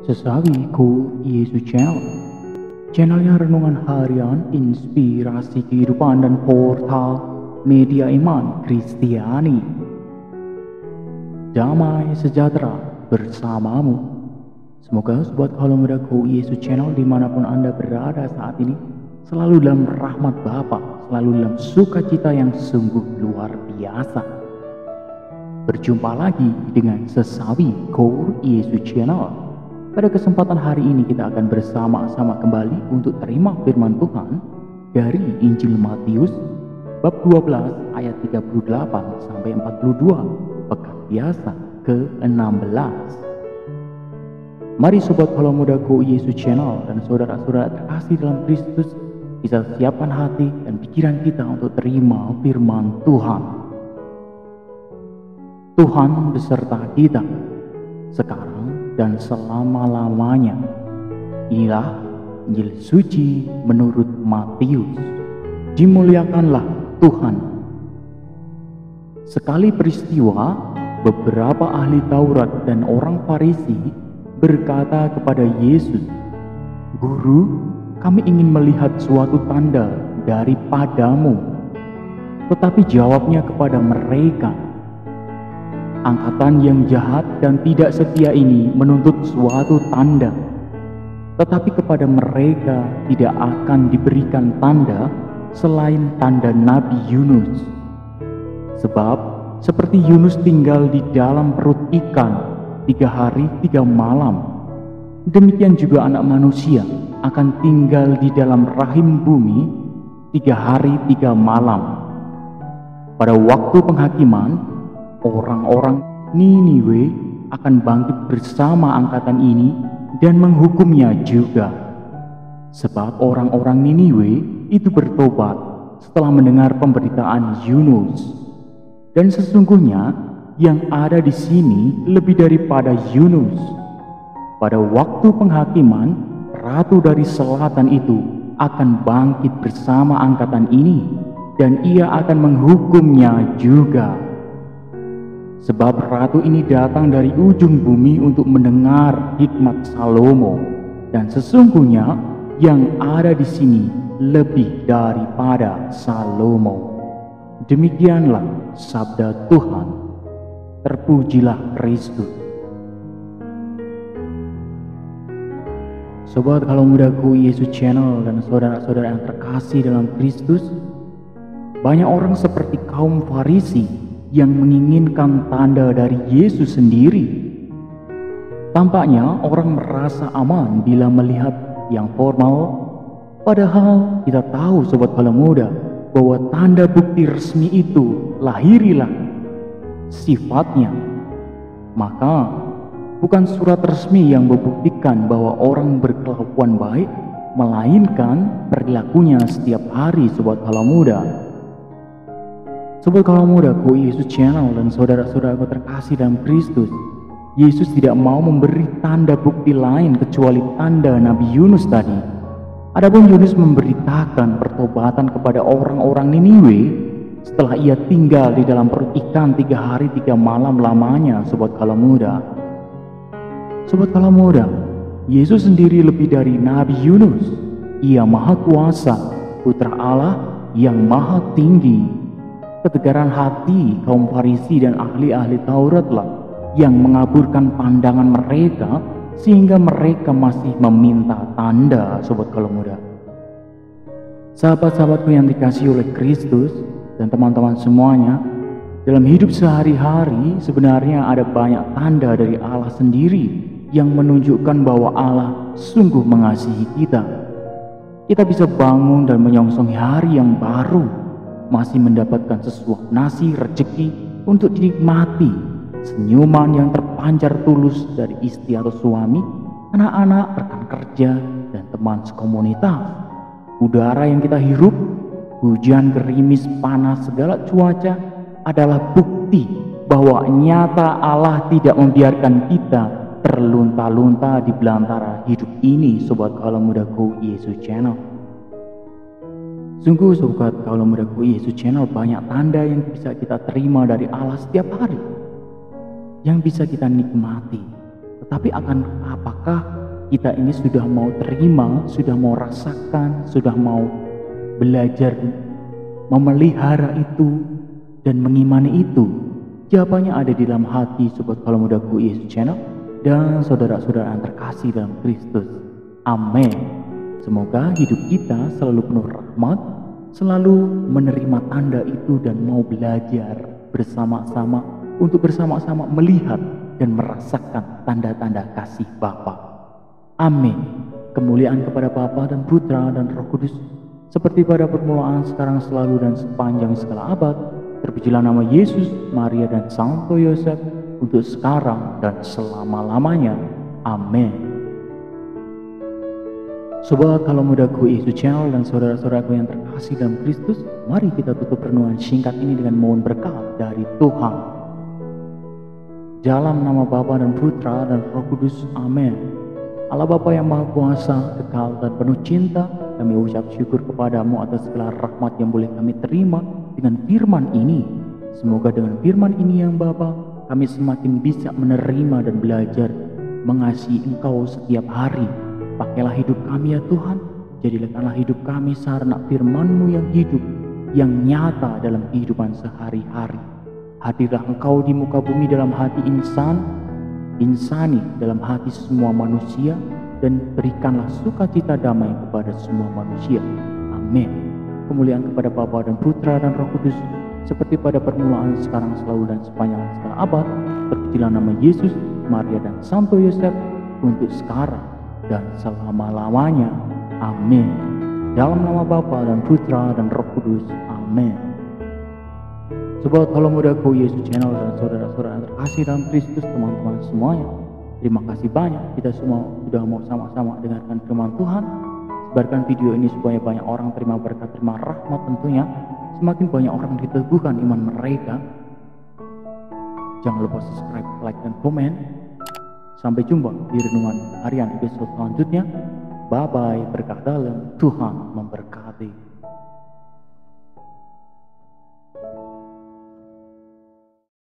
Sesawiku Yesus Channelnya renungan harian, inspirasi kehidupan dan portal media iman Kristiani. Damai sejahtera bersamamu. Semoga sobat kalau mudaku Yesus Channel dimanapun Anda berada saat ini selalu dalam rahmat Bapa, selalu dalam sukacita yang sungguh luar biasa. Berjumpa lagi dengan Sesawi Core Yesus Channel. Pada kesempatan hari ini kita akan bersama-sama kembali untuk terima firman Tuhan dari Injil Matius bab 12 ayat 38 sampai 42, pekan biasa ke-16. Mari sobat kalau mudaku Yesus Channel dan saudara-saudara terkasih dalam Kristus, kita siapkan hati dan pikiran kita untuk terima firman Tuhan. Tuhan beserta kita sekarang dan selama-lamanya. Inilah Injil suci menurut Matius. Dimuliakanlah Tuhan. Sekali peristiwa, beberapa ahli Taurat dan orang Farisi berkata kepada Yesus, "Guru, kami ingin melihat suatu tanda daripadamu." Tetapi jawabnya kepada mereka, "Angkatan yang jahat dan tidak setia ini menuntut suatu tanda, tetapi kepada mereka tidak akan diberikan tanda selain tanda Nabi Yunus. Sebab seperti Yunus tinggal di dalam perut ikan 3 hari 3 malam, demikian juga Anak Manusia akan tinggal di dalam rahim bumi 3 hari 3 malam. Pada waktu penghakiman, orang-orang Niniwe akan bangkit bersama angkatan ini dan menghukumnya juga. Sebab orang-orang Niniwe itu bertobat setelah mendengar pemberitaan Yunus. Dan sesungguhnya yang ada di sini lebih daripada Yunus. Pada waktu penghakiman, ratu dari selatan itu akan bangkit bersama angkatan ini dan ia akan menghukumnya juga. Sebab ratu ini datang dari ujung bumi untuk mendengar hikmat Salomo, dan sesungguhnya yang ada di sini lebih daripada Salomo." Demikianlah sabda Tuhan. Terpujilah Kristus. Sobat kalau mudaku Yesus Channel dan saudara-saudara yang terkasih dalam Kristus, banyak orang seperti kaum Farisi yang menginginkan tanda dari Yesus sendiri. Tampaknya orang merasa aman bila melihat yang formal, padahal kita tahu sobat kalau muda bahwa tanda bukti resmi itu lahirilah sifatnya. Maka bukan surat resmi yang membuktikan bahwa orang berkelakuan baik, melainkan perilakunya setiap hari sobat kalau muda. Sobat kalau mudaku Yesus Channel dan saudara-saudaraku terkasih dalam Kristus, Yesus tidak mau memberi tanda bukti lain kecuali tanda Nabi Yunus tadi. Adapun Yunus memberitakan pertobatan kepada orang-orang Niniwe setelah ia tinggal di dalam perut ikan 3 hari 3 malam lamanya. Sobat kalau muda, sobat kalau muda, Yesus sendiri lebih dari Nabi Yunus. Ia maha kuasa, putra Allah yang maha tinggi. Ketegaran hati kaum Farisi dan ahli-ahli Tauratlah yang mengaburkan pandangan mereka sehingga mereka masih meminta tanda. Sobat kalau muda, sahabat-sahabatku yang dikasihi oleh Kristus dan teman-teman semuanya, dalam hidup sehari-hari sebenarnya ada banyak tanda dari Allah sendiri yang menunjukkan bahwa Allah sungguh mengasihi kita. Kita bisa bangun dan menyongsong hari yang baru, masih mendapatkan sesuap nasi rezeki untuk dinikmati, senyuman yang terpancar tulus dari istri atau suami, anak-anak, rekan kerja, dan teman sekomunitas. Udara yang kita hirup, hujan, gerimis, panas, segala cuaca adalah bukti bahwa nyata Allah tidak membiarkan kita terlunta-lunta di belantara hidup ini. Sobat kalau mudaku Yesus Channel, sungguh sobat kalau mudaku Yesus Channel, banyak tanda yang bisa kita terima dari Allah setiap hari, yang bisa kita nikmati. Tetapi apakah kita ini sudah mau terima, sudah mau rasakan, sudah mau belajar memelihara itu dan mengimani itu? Jawabannya ada di dalam hati Sobat Kalau Mudaku Yesus Channel dan saudara-saudara yang terkasih dalam Kristus. Amin. Semoga hidup kita selalu penuh rahmat, selalu menerima tanda itu dan mau belajar bersama-sama untuk bersama-sama melihat dan merasakan tanda-tanda kasih Bapa. Amin. Kemuliaan kepada Bapa dan Putra dan Roh Kudus, seperti pada permulaan, sekarang, selalu, dan sepanjang segala abad. Terpujilah nama Yesus, Maria, dan Santo Yosef, untuk sekarang dan selama-lamanya. Amin. Sobat Kalau Mudaku Yesus Channel dan saudara-saudaraku yang terkasih dalam Kristus, mari kita tutup renungan singkat ini dengan mohon berkat dari Tuhan. Dalam nama Bapa dan Putra dan Roh Kudus. Amin. Allah Bapa yang Maha Kuasa, kekal dan penuh cinta, kami ucap syukur kepadamu atas segala rahmat yang boleh kami terima dengan firman ini. Semoga dengan firman ini yang Bapa, kami semakin bisa menerima dan belajar mengasihi Engkau setiap hari. Pakailah hidup kami ya Tuhan, jadikanlah hidup kami sarana firman-Mu yang hidup, yang nyata dalam kehidupan sehari-hari. Hadirlah Engkau di muka bumi dalam hati insani dalam hati semua manusia, dan berikanlah sukacita damai kepada semua manusia. Amin. Kemuliaan kepada Bapa dan Putra dan Roh Kudus, seperti pada permulaan, sekarang, selalu, dan sepanjang segala abad. Terpujilah nama Yesus, Maria, dan Santo Yosef, untuk sekarang dan selama-lamanya. Amin. Dalam nama Bapa dan Putra dan Roh Kudus. Amin. Sobat Kalau Mudaku Yesus Channel dan saudara-saudara yang terkasih dalam Kristus, teman-teman semuanya, terima kasih banyak kita semua sudah mau sama-sama dengarkan firman Tuhan. Sebarkan video ini supaya banyak orang terima berkat, terima rahmat tentunya. Semakin banyak orang diteguhkan iman mereka. Jangan lupa subscribe, like, dan komen. Sampai jumpa di renungan harian episode selanjutnya. Bye-bye, berkah dalam, Tuhan memberkati.